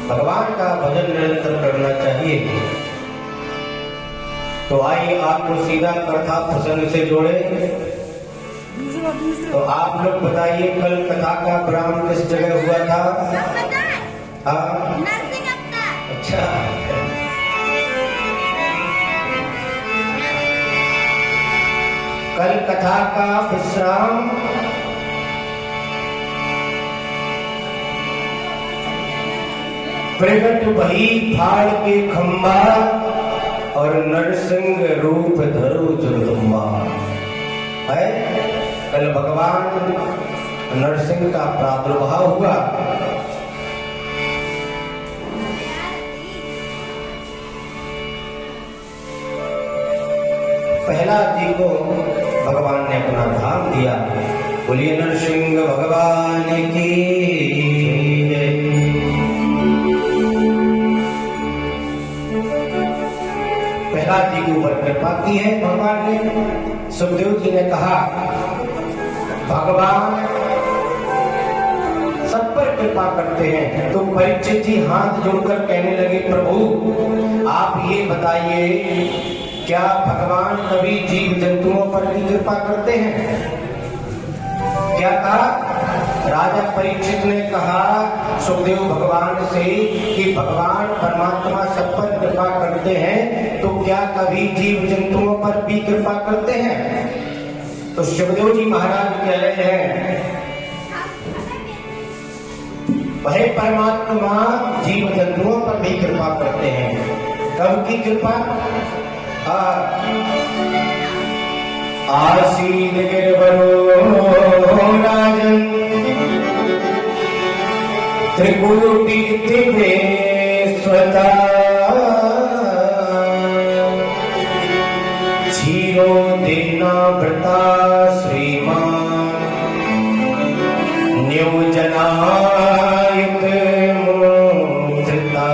भगवान का भजन निरंतर करना चाहिए। तो आइए आपको सीधा कथा प्रसंग से जोड़े। तो आप लोग बताइए कल कथा का प्रारंभ किस जगह हुआ था? हाँ, अच्छा, कल कथा का विश्राम प्रगट भई फाड़ के खंबा और नरसिंह रूप धरो जगदम्बा है। कल भगवान नरसिंह का प्रादुर्भाव हुआ। पहला जी को भगवान ने अपना धाम दिया। बोलिए नरसिंह भगवान की जय। पहला जी के ऊपर कृपा की है भगवान ने। सुखदेव जी ने कहा भगवान सब पर कृपा करते हैं। तो परीक्षित जी हाथ जोड़कर कहने लगे प्रभु आप ये बताइए क्या भगवान कभी जीव जंतुओं पर भी कृपा करते हैं? क्या कहा? राजा परीक्षित ने कहा सुखदेव भगवान से कि भगवान परमात्मा सब पर कृपा करते हैं तो क्या कभी जीव जंतुओं पर भी कृपा करते हैं? तो सुखदेव जी महाराज कह रहे हैं वह परमात्मा जीव जंतुओं पर भी कृपा करते हैं। कब की कृपा? आसीन गिरवरो राजन त्रिकूटी दिव्येश्वता क्षीरो देना व्रता श्रीमान न्योजनायुत मूर्धा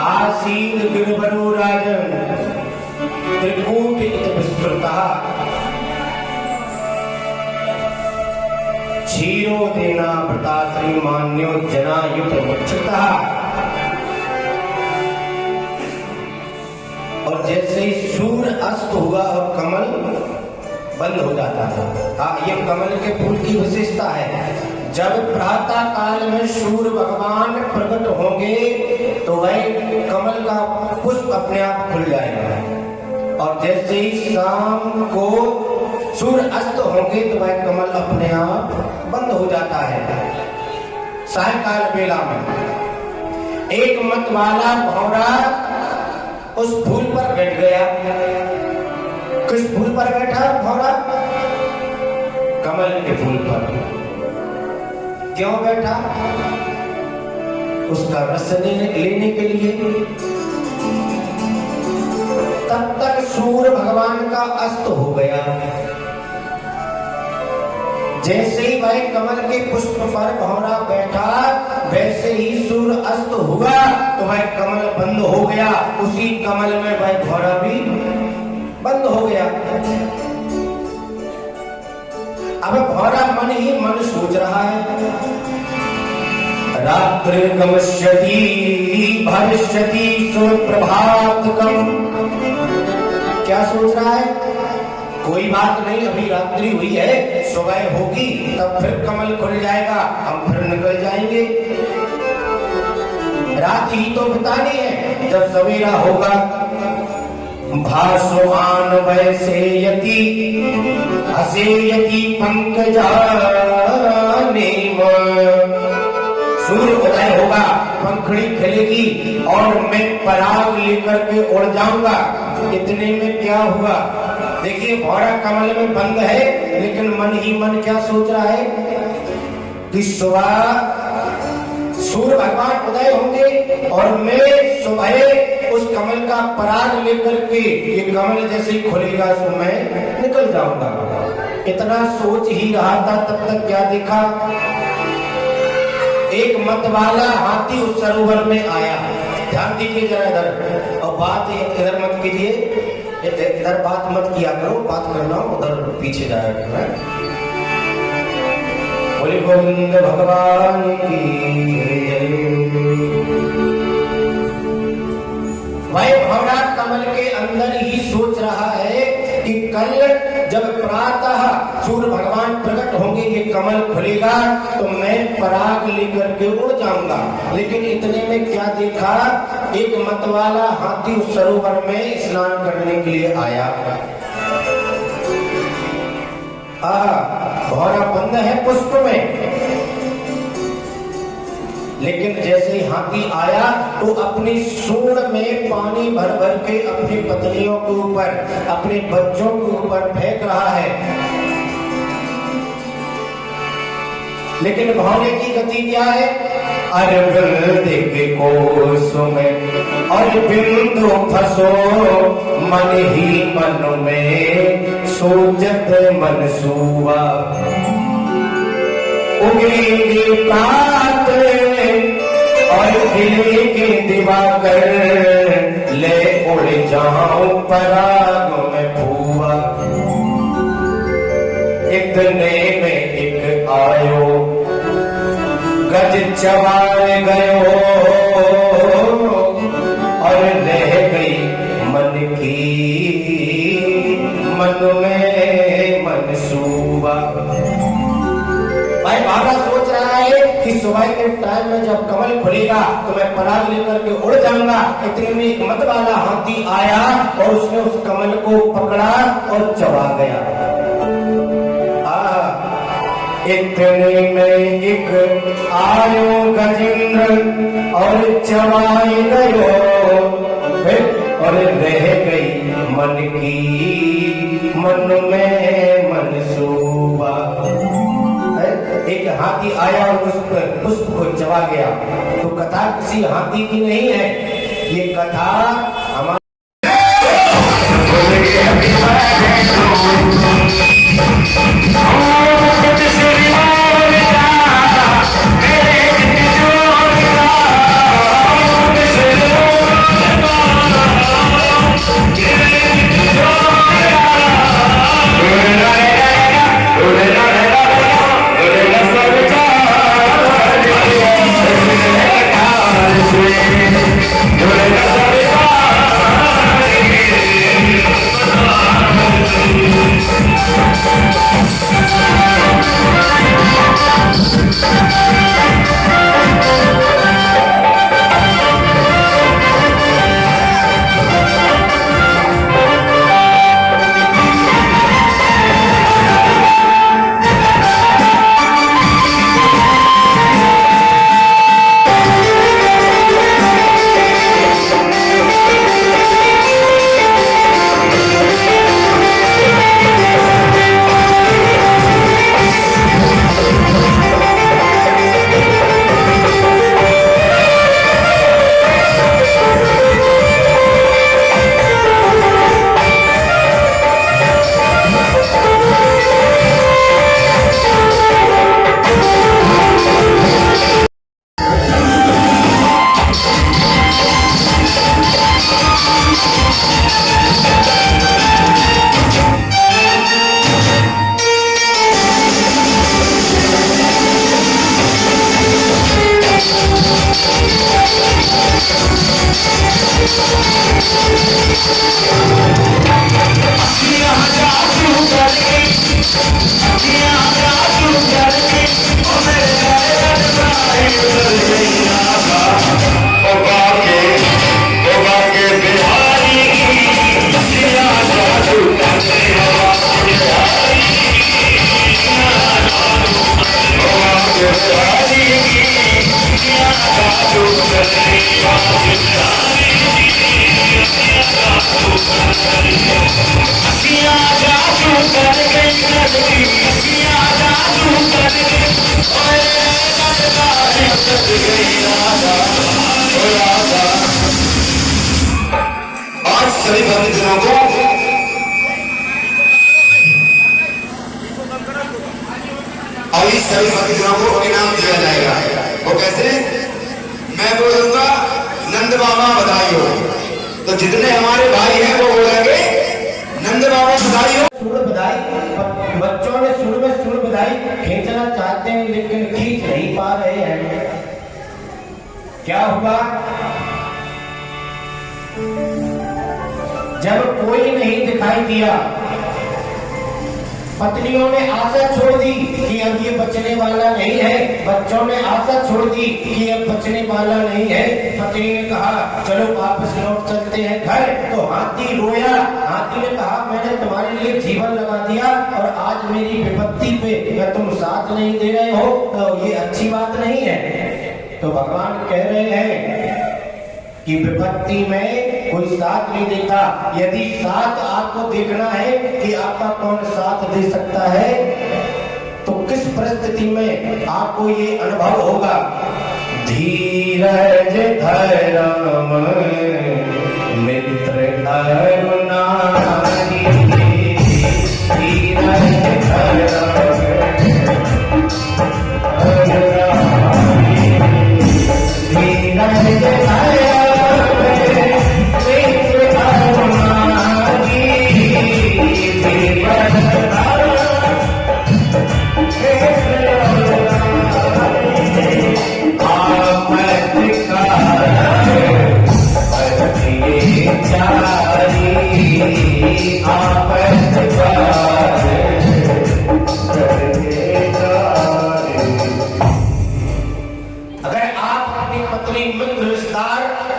आसीन गिरवरो राजन त्रिकूट विस्तृता क्षीरो देना व्रता श्रीमान्यो जनायुत मूर्धा। और जैसे ही सूर्य अस्त हुआ और कमल बंद हो जाता है। ये कमल के फूल की विशेषता है। जब प्रातः काल में सूर्य भगवान प्रकट होंगे तो वह कमल का पुष्प अपने आप खुल जाएगा। और जैसे ही शाम को सूर्य अस्त होंगे तो वह कमल अपने आप बंद हो जाता है। सायंकाल बेला में एक मत वाला भौरा उस फूल पर बैठ गया। किस फूल पर बैठा भौरा? कमल के फूल पर। क्यों बैठा? उसका रस लेने के लिए। तब तक सूर्य भगवान का अस्त हो गया। जैसे ही वह कमल के पुष्प पर भौरा बैठा वैसे ही सूर्य अस्त हुआ तो वह कमल बंद हो गया। उसी कमल में वह भौरा भी बंद हो गया। अब भौरा मन ही मन सोच रहा है रात्रि गमष्यति भविष्यति सुप्रभातकम। क्या सोच रहा है? कोई बात नहीं, अभी रात्रि हुई है, सुबह होगी तब फिर कमल खुल जाएगा, हम फिर निकल जाएंगे। रात ही तो बितानी है, जब सवेरा होगा। भासमान वैसेयति असेयति पंकजानेम। सूर्य उदय होगा, पंखड़ी खिलेगी और मैं पराग लेकर के उड़ जाऊंगा। इतने में क्या हुआ? देखिए भौरा कमल में बंद है लेकिन मन ही मन क्या सोच रहा है कि सुबह सूर्य भगवान उदय होंगे और मैं सुबह उस कमल का पराग लेकर के ये कमल जैसे ही खुलेगा तो मैं निकल जाऊंगा। इतना सोच ही रहा था तब तक क्या देखा? एक मतवाला हाथी उस सरोवर में आया। ध्यान दीजिए जरा इधर, और बात इधर मत कीजिए, इधर बात मत किया करो, बात करना उधर पीछे जाया करो। बोले गोविंद भगवान की जय। वह भवनाथ कमल के अंदर ही सोच रहा है कि कल जब प्रातः सूर्य भगवान प्रकट होंगे, ये कमल खुलेगा तो मैं पराग लेकर के उड़ जाऊंगा। लेकिन इतने में क्या देखा, एक मतवाला हाथी उस सरोवर में स्नान करने के लिए आया। भौरा बंद है पुष्प में, लेकिन जैसे ही हाथी आया तो अपनी सूंड में पानी भर भर के अपनी पत्नियों के ऊपर, अपने बच्चों के ऊपर फेंक रहा है। लेकिन भौरे की गति क्या है, अरविंद के कोस में और बिंदु फंसो मन ही मन में सोचत मनसूबा। उगेगी प्रात और खिलेगी दिवाकर, ले उड़ जाऊं पराग में फूआ। इतने में एक आयो गज चबार गयो और रह गई मन की मन में मनसूबा। भाई भागा सोच रहा है कि सुबह के टाइम में जब कमल खुलेगा तो मैं पराग लेकर के उड़ जाऊंगा। इतने में एक मत वाला हाथी आया और उसने उस कमल को पकड़ा और चबा गया। इतने में एक आयो गजेंद्र और चबाए गयो और रह गई मन की मन में मनसूबा। एक हाथी आया और उस पुष्प को चबा गया। तो कथा किसी हाथी की नहीं है, ये कथा हमारे सभी भक्तजनों को अभी सभी भक्तजनों को इनाम दिया जाएगा। वो कैसे? मैं बोलूंगा नंद बाबा बधाई हो, तो जितने हमारे भाई हैं वो बोलेंगे नंद बाबा बधाई हो। सुर बधाई, बच्चों ने सुर में सुर बधाई खींचना चाहते हैं लेकिन खींच नहीं पा रहे हैं। क्या हुआ? जब कोई नहीं दिखाई दिया, पत्नियों ने आशा छोड़ दी कि अब ये बचने वाला नहीं है, बच्चों ने आशा छोड़ दी कि अब बचने वाला नहीं है। पत्नी ने कहा चलो वापस लौट चलते हैं घर। तो हाथी रोया, हाथी ने कहा मैंने तुम्हारे लिए जीवन लगा दिया और आज मेरी विपत्ति पे तुम साथ नहीं दे रहे हो, तो ये अच्छी बात नहीं है। तो भगवान कह रहे हैं कि विपत्ति में कोई साथ नहीं देता। यदि साथ आपको देखना है कि आपका कौन साथ दे सकता है, तो किस परिस्थिति में आपको ये अनुभव होगा। धीरज धर्म मित्र अरुणारी, धीरज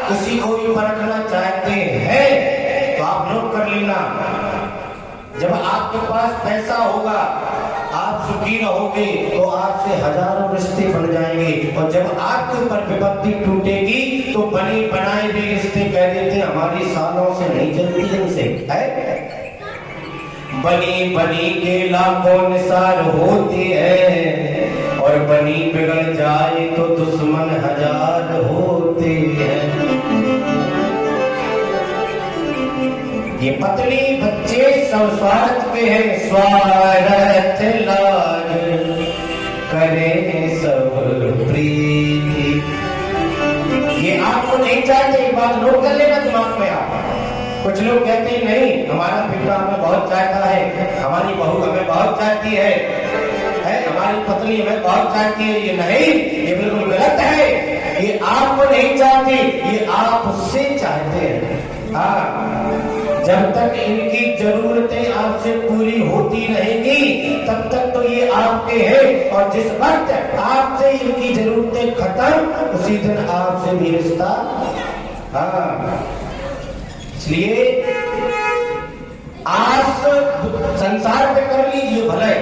किसी को भी परखना चाहते हैं तो आप नोट कर लेना। जब आपके पास पैसा होगा, आप सुखी रहोगे, तो आपसे हजारों रिश्ते बन जाएंगे। और जब आपके ऊपर विपत्ति टूटेगी तो बने बनाए भी रिश्ते कह देते हमारी सालों से नहीं चलती इनसे है। बनी बनी के लाखों निसार होते हैं और बनी बिगड़ जाए तो दुश्मन हजार होते हैं। ये पत्नी बच्चे सब स्वार्थ पे है, स्वार्थ लाज करें सब प्रीति। ये आपको नहीं चाहते, एक बात नोट कर लेना दिमाग में आप। कुछ लोग कहते हैं नहीं हमारा बेटा हमें बहुत चाहता है, हमारी बहू हमें बहुत चाहती है, हमारी पत्नी हमें बहुत चाहती है। ये नहीं, ये बिल्कुल गलत है। ये आपको नहीं चाहती, ये आप उससे चाहते हैं। हाँ, जब तक इनकी जरूरतें आपसे पूरी होती रहेंगी तब तक तो ये आपके हैं, और जिस वक्त आपसे इनकी जरूरतें खत्म उसी दिन आपसे भी रिश्ता। हाँ, इसलिए आस संसार पे कर लीजिए भले,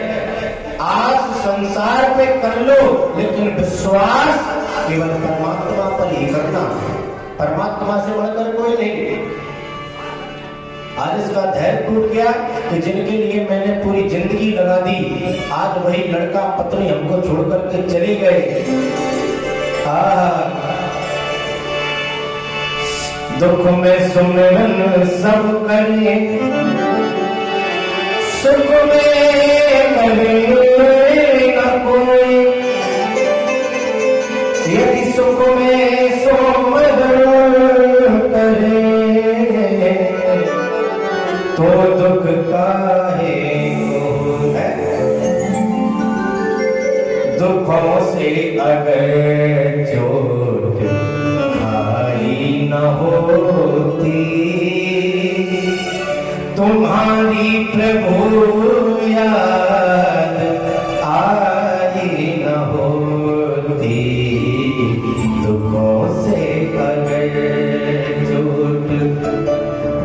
आस संसार पे कर लो, लेकिन विश्वास केवल परमात्मा पर ही करना। परमात्मा से बढ़कर कोई नहीं। आज इसका धैर्य टूट गया कि जिनके लिए मैंने पूरी जिंदगी लगा दी, आज वही लड़का पत्नी हमको छोड़ करके चले गए। दुख में सुमिरन सब करे, सुख में करे न कोई। यदि सुख में सुमिरन करे तो दुख काहे को है। दुखों से अगर चोट खाई न होती, तुम्हारी प्रभु याद आई न होती। दुखों से अगर चोट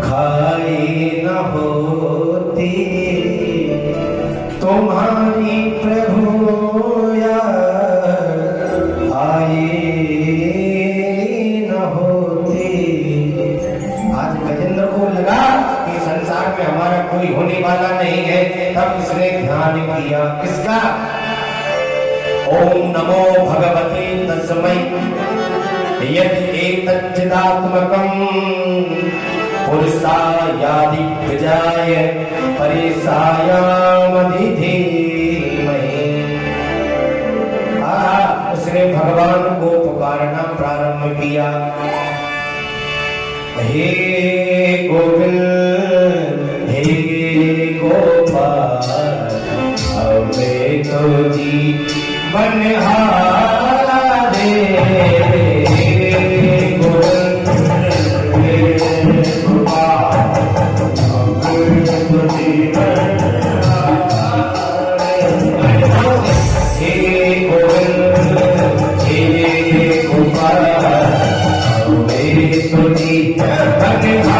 खाई न होती, तुम्हारी प्रभु याद आई न होती। आज गजेंद्र को लगा कि संसार में हमारा कोई होने वाला नहीं है, तब इसने ध्यान किया किसका? ओम नमो भगवते तस्मै यत् एतच्चिदात्मकं पुरुषायादि विजाय परेशायामधि धीमहि। उसने भगवान को पुकारना प्रारंभ किया। हे गोविंद, हे गोपाल हमें तो जीवन हारे गोविंद गोपाल हमें तो जीवन हे गोविंद हे गोपाल हमें तो जीवन हारे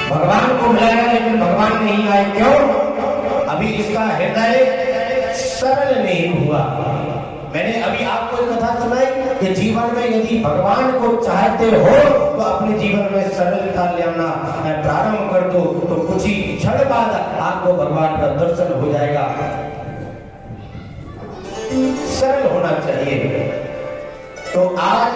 भगवान को बुलाया लेकिन भगवान नहीं आए। क्यों? अभी इसका हृदय सरल नहीं हुआ। मैंने अभी आपको एक कथा सुनाई कि जीवन में यदि भगवान को चाहते हो तो अपने जीवन में सरलता लाना प्रारंभ कर दो, तो कुछ ही क्षण बाद आपको भगवान का दर्शन हो जाएगा। सरल होना चाहिए। तो आज